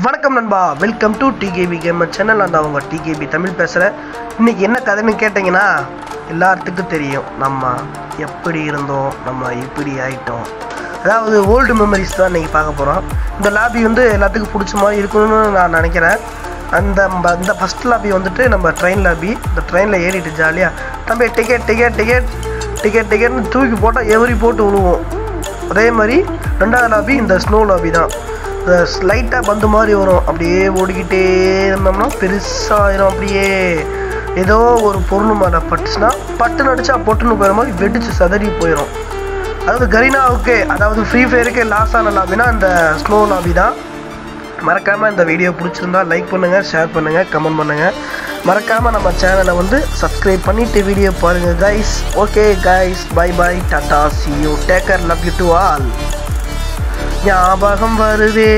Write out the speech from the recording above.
வணக்கம் நண்பா, welcome to DKP gamer channel. அந்த அவங்க டிகேபி தமிழ் பேசுகிறேன். இன்றைக்கி என்ன கதைன்னு கேட்டிங்கன்னா, எல்லாத்துக்கும் தெரியும் நம்ம எப்படி இருந்தோம், நம்ம இப்படி ஆகிட்டோம். அதாவது ஓல்டு மெமரிஸ் தான் இன்றைக்கி பார்க்க போகிறோம். இந்த லாபி வந்து எல்லாத்துக்கும் பிடிச்ச மாதிரி இருக்கணும்னு நான் நினைக்கிறேன். இந்த ஃபஸ்ட் லாபி வந்துட்டு நம்ம ட்ரெயின் லாபி. இந்த ட்ரெயினில் ஏறிட்டு ஜாலியாக நம்ம டிக்கெட்னு தூக்கி போட்டால் எவரி போட்டு விழுவோம். அதே மாதிரி ரெண்டாவது லாபி இந்த ஸ்னோ லாபி தான். லைட்டாக பந்து மாதிரி வரும், அப்படியே ஓடிக்கிட்டே இருந்தோம்னா பெருசாகிடும். அப்படியே ஏதோ ஒரு பொருள் மேலே பட்டுச்சுன்னா பட்டுன்னு அடிச்சா பொட்டுன்னு போயிற மாதிரி வெடிச்சு சதறி போயிடும். அதாவது கரீனாவுக்கு, அதாவது ஃப்ரீ ஃபயருக்கு லாஸ் ஆன லாபினா இந்த ஸ்னோ லாபி தான். மறக்காமல் இந்த வீடியோ பிடிச்சிருந்தா லைக் பண்ணுங்கள், ஷேர் பண்ணுங்கள், கமெண்ட் பண்ணுங்கள். மறக்காமல் நம்ம சேனலை வந்து சப்ஸ்கிரைப் பண்ணிவிட்டு வீடியோ பாருங்கள் guys. Okay guys, bye bye, டாடா, see you, take care, love you to all. ஞாபகம் வருதே